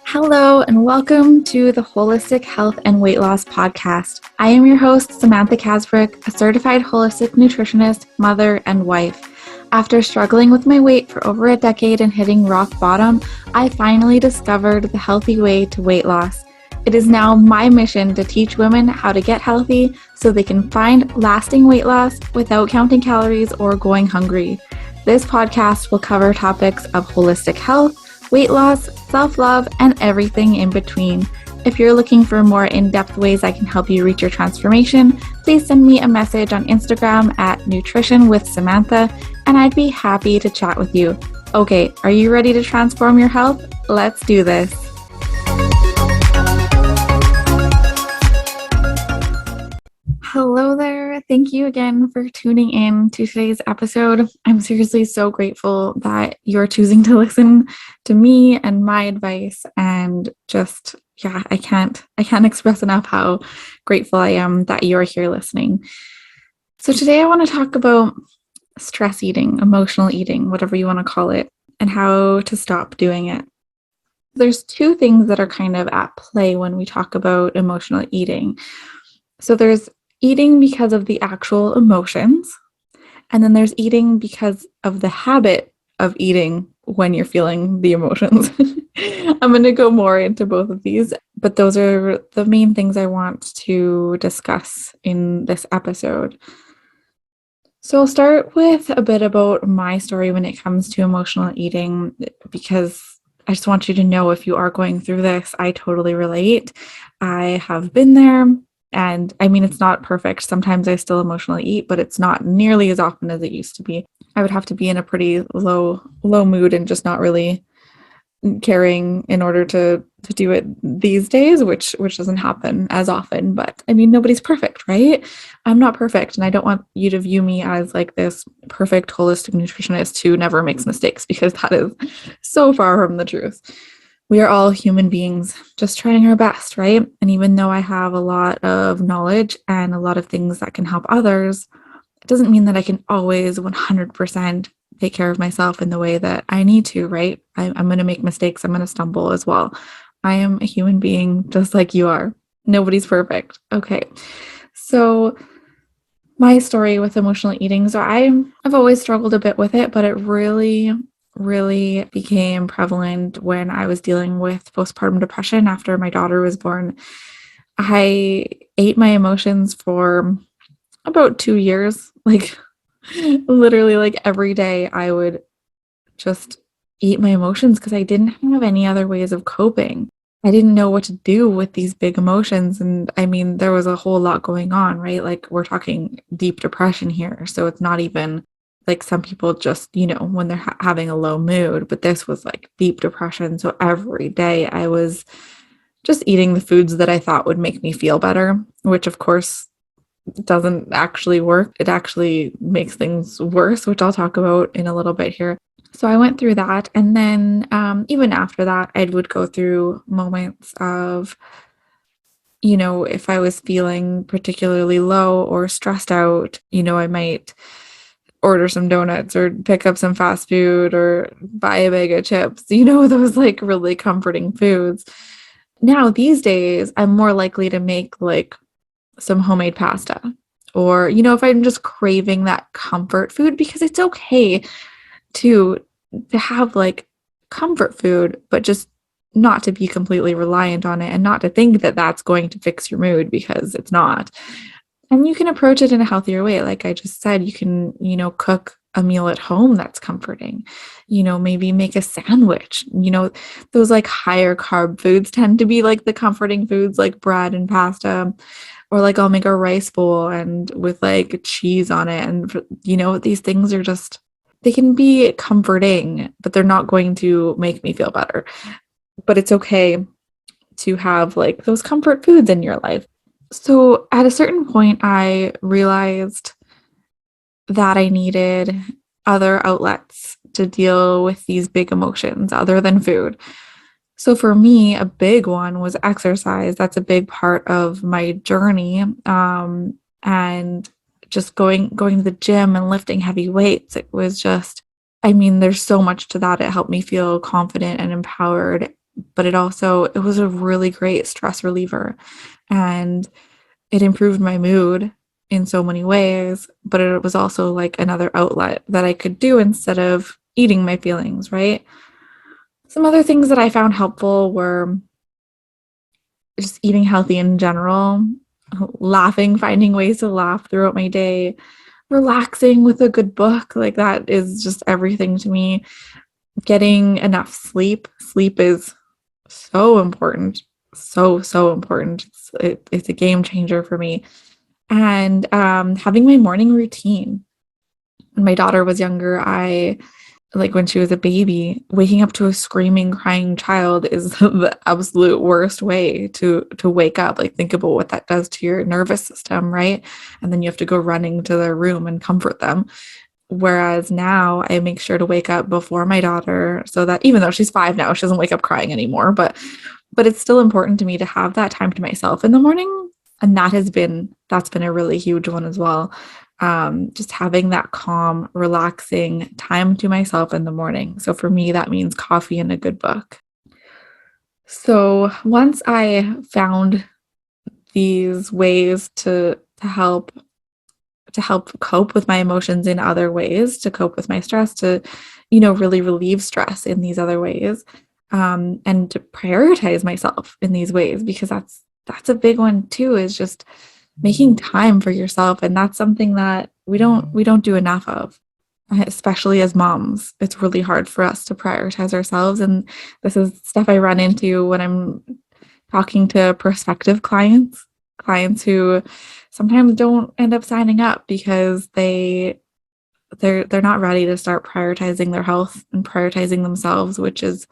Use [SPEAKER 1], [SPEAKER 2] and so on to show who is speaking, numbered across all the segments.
[SPEAKER 1] Hello, and welcome to the Holistic Health and Weight Loss Podcast. I am your host, Samantha Kasbrick, a certified holistic nutritionist, mother, and wife. After struggling with my weight for over a decade and hitting rock bottom, I finally discovered the healthy way to weight loss. It is now my mission to teach women how to get healthy so they can find lasting weight loss without counting calories or going hungry. This podcast will cover topics of holistic health, weight loss, self-love, and everything in between. If you're looking for more in-depth ways I can help you reach your transformation, please send me a message on Instagram at Nutrition with Samantha, and I'd be happy to chat with you. Okay, are you ready to transform your health? Let's do this. Hello there. Thank you again for tuning in to today's episode. I'm seriously so grateful that you're choosing to listen to me and my advice, and just, I can't express enough how grateful I am that you're here listening. So today I want to talk about stress eating, emotional eating, whatever you want to call it, and how to stop doing it. There's two things that are kind of at play when we talk about emotional eating. So there's eating because of the actual emotions, and then there's eating because of the habit of eating when you're feeling the emotions. I'm going to go more into both of these, but those are the main things I want to discuss in this episode. So I'll start with a bit about my story when it comes to emotional eating, because I just want you to know, if you are going through this, I totally relate. I have been there. And I mean, it's not perfect. Sometimes I still emotionally eat, but it's not nearly as often as it used to be. I would have to be in a pretty low mood and just not really caring in order to do it these days, which doesn't happen as often. But I mean, nobody's perfect, right? I'm not perfect. And I don't want you to view me as like this perfect holistic nutritionist who never makes mistakes, because that is so far from the truth. We are all human beings just trying our best, right? And even though I have a lot of knowledge and a lot of things that can help others, it doesn't mean that I can always 100% take care of myself in the way that I need to, right? I'm going to make mistakes. I'm going to stumble as well. I am a human being just like you are. Nobody's perfect. Okay. So my story with emotional eating. So I've always struggled a bit with it, but it really became prevalent when I was dealing with postpartum depression after my daughter was born. I ate my emotions for about 2 years. Like literally, like every day I would just eat my emotions because I didn't have any other ways of coping. I didn't know what to do with these big emotions. And I mean, there was a whole lot going on, right? Like we're talking deep depression here. So it's not even like some people just, when they're having a low mood, but this was like deep depression. So every day I was just eating the foods that I thought would make me feel better, which of course doesn't actually work. It actually makes things worse, which I'll talk about in a little bit here. So I went through that. And then even after that, I would go through moments of, if I was feeling particularly low or stressed out, I might order some donuts or pick up some fast food or buy a bag of chips, those like really comforting foods. Now, these days, I'm more likely to make like some homemade pasta, or, if I'm just craving that comfort food, because it's okay to have like comfort food, but just not to be completely reliant on it, and not to think that that's going to fix your mood, because it's not. And you can approach it in a healthier way. Like I just said, you can, cook a meal at home that's comforting, maybe make a sandwich, those like higher carb foods tend to be like the comforting foods, like bread and pasta, or like I'll make a rice bowl and with like cheese on it. And, these things are just, they can be comforting, but they're not going to make me feel better. But it's okay to have like those comfort foods in your life. So at a certain point, I realized that I needed other outlets to deal with these big emotions other than food. So for me, a big one was exercise. That's a big part of my journey. And just going to the gym and lifting heavy weights. It was just I mean, there's so much to that. It helped me feel confident and empowered, but it was a really great stress reliever, and it improved my mood in so many ways, but it was also like another outlet that I could do instead of eating my feelings, right? Some other things that I found helpful were just eating healthy in general, laughing, finding ways to laugh throughout my day, relaxing with a good book. Like that is just everything to me. Getting enough sleep. Sleep is so important. So important. It's a game changer for me. And having my morning routine. When my daughter was younger, I like when she was a baby, waking up to a screaming, crying child is the absolute worst way to wake up. Like think about what that does to your nervous system, right? And then you have to go running to their room and comfort them. Whereas now I make sure to wake up before my daughter so that even though she's 5 now, she doesn't wake up crying anymore, but it's still important to me to have that time to myself in the morning. And that's been a really huge one as well. Just having that calm, relaxing time to myself in the morning. So for me, that means coffee and a good book. So once I found these ways to help cope with my emotions in other ways, to cope with my stress, to, really relieve stress in these other ways, and to prioritize myself in these ways, because that's a big one too, is just making time for yourself. And that's something that we don't do enough of, especially as moms. It's really hard for us to prioritize ourselves. And this is stuff I run into when I'm talking to prospective clients who sometimes don't end up signing up because they're not ready to start prioritizing their health and prioritizing themselves, which is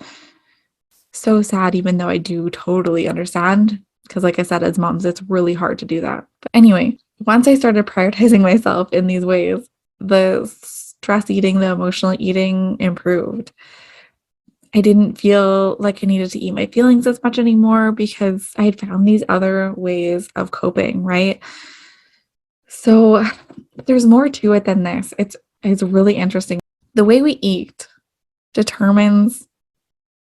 [SPEAKER 1] so sad, even though I do totally understand. Because, like I said, as moms, it's really hard to do that. But anyway, once I started prioritizing myself in these ways, the stress eating, the emotional eating improved. I didn't feel like I needed to eat my feelings as much anymore because I had found these other ways of coping, right? So there's more to it than this. It's really interesting. The way we eat determines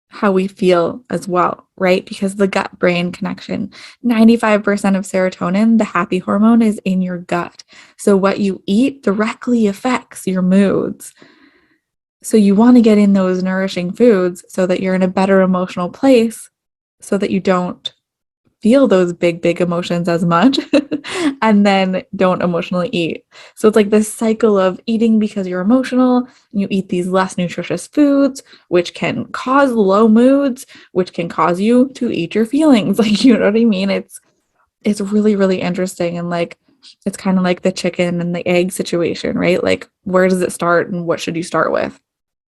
[SPEAKER 1] how we feel as well, right? Because the gut brain connection, 95% of serotonin, the happy hormone, is in your gut. So what you eat directly affects your moods. So you want to get in those nourishing foods so that you're in a better emotional place, so that you don't feel those big emotions as much and then don't emotionally eat. So it's like this cycle of eating because you're emotional, and you eat these less nutritious foods, which can cause low moods, which can cause you to eat your feelings. Like, you know what I mean? It's really, really interesting. And like, it's kind of like the chicken and the egg situation, right? Like, where does it start and what should you start with?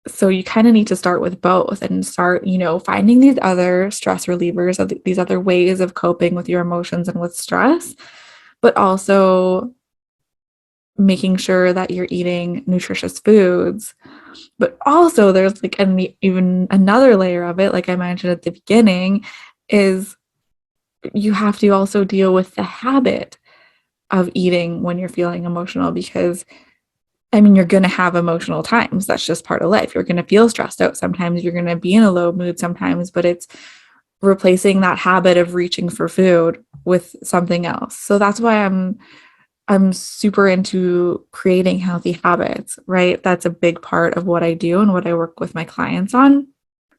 [SPEAKER 1] So you kind of need to start with both and start, finding these other stress relievers, these other ways of coping with your emotions and with stress, but also making sure that you're eating nutritious foods. But also there's like even another layer of it, like I mentioned at the beginning, is you have to also deal with the habit of eating when you're feeling emotional, because I mean, you're going to have emotional times. That's just part of life. You're going to feel stressed out sometimes. You're going to be in a low mood sometimes, but it's replacing that habit of reaching for food with something else. So that's why I'm super into creating healthy habits, right? That's a big part of what I do and what I work with my clients on,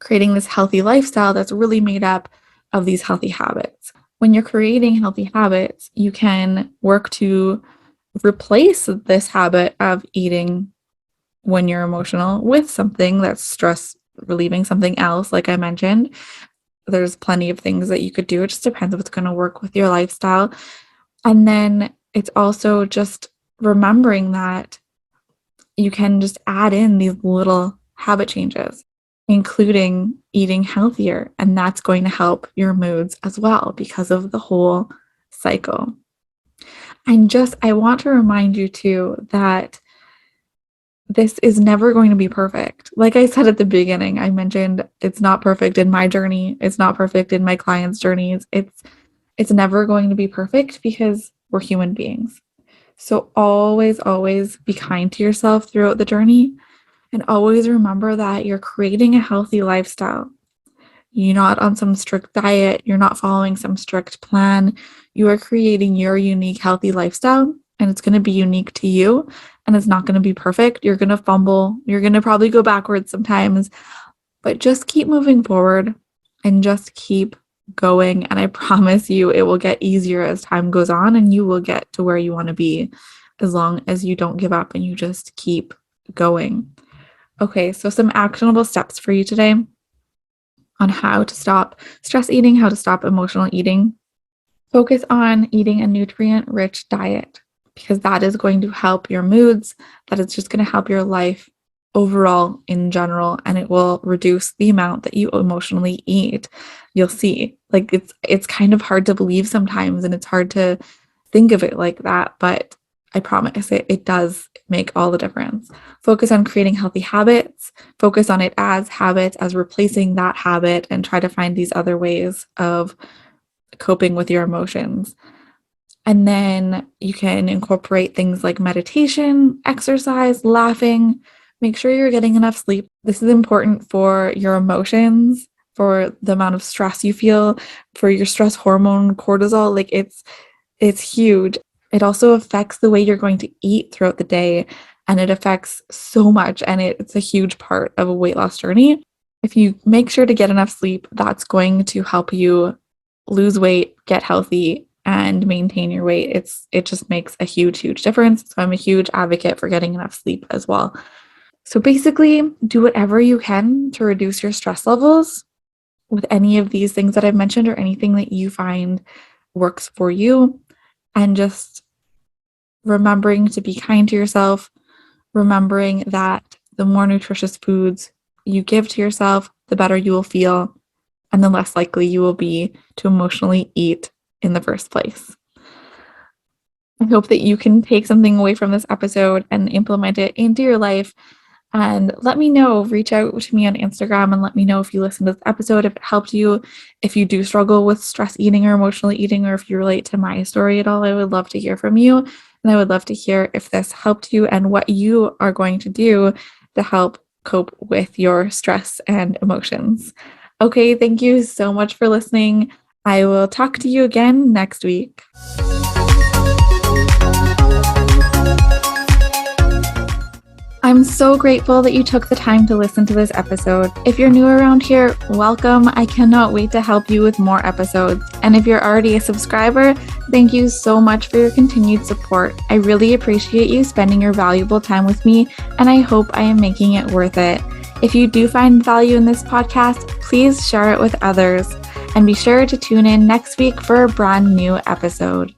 [SPEAKER 1] creating this healthy lifestyle that's really made up of these healthy habits. When you're creating healthy habits, you can work to replace this habit of eating when you're emotional with something that's stress relieving, something else. Like I mentioned, there's plenty of things that you could do. It just depends what's going to work with your lifestyle. And then it's also just remembering that you can just add in these little habit changes, including eating healthier. And that's going to help your moods as well because of the whole cycle. I want to remind you too that this is never going to be perfect. Like I said at the beginning, I mentioned it's not perfect in my journey. It's not perfect in my clients' journeys. It's never going to be perfect because we're human beings. So always be kind to yourself throughout the journey. And always remember that you're creating a healthy lifestyle. You're not on some strict diet. You're not following some strict plan. You are creating your unique, healthy lifestyle, and it's going to be unique to you, and it's not going to be perfect. You're going to fumble. You're going to probably go backwards sometimes, but just keep moving forward and just keep going. And I promise you, it will get easier as time goes on, and you will get to where you want to be as long as you don't give up and you just keep going. Okay, so some actionable steps for you today on how to stop stress eating, how to stop emotional eating. Focus on eating a nutrient-rich diet because that is going to help your moods, that is just going to help your life overall in general, and it will reduce the amount that you emotionally eat. You'll see, like it's kind of hard to believe sometimes, and it's hard to think of it like that, but I promise it does make all the difference. Focus on creating healthy habits, focus on it as habits, as replacing that habit, and try to find these other ways of coping with your emotions. And then you can incorporate things like meditation, exercise, laughing. Make sure you're getting enough sleep. This is important for your emotions, for the amount of stress you feel, for your stress hormone, cortisol. Like it's huge. It also affects the way you're going to eat throughout the day, and it affects so much, and it's a huge part of a weight loss journey. If you make sure to get enough sleep, that's going to help you lose weight, get healthy, and maintain your weight. It just makes a huge, huge difference. So I'm a huge advocate for getting enough sleep as well. So basically, do whatever you can to reduce your stress levels with any of these things that I've mentioned or anything that you find works for you. And just remembering to be kind to yourself, remembering that the more nutritious foods you give to yourself, the better you will feel, and the less likely you will be to emotionally eat in the first place. I hope that you can take something away from this episode and implement it into your life. And let me know, reach out to me on Instagram and let me know if you listened to this episode, if it helped you, if you do struggle with stress eating or emotional eating, or if you relate to my story at all. I would love to hear from you. And I would love to hear if this helped you and what you are going to do to help cope with your stress and emotions. Okay, thank you so much for listening. I will talk to you again next week. I'm so grateful that you took the time to listen to this episode. If you're new around here, welcome. I cannot wait to help you with more episodes. And if you're already a subscriber, thank you so much for your continued support. I really appreciate you spending your valuable time with me, and I hope I am making it worth it. If you do find value in this podcast, please share it with others. And be sure to tune in next week for a brand new episode.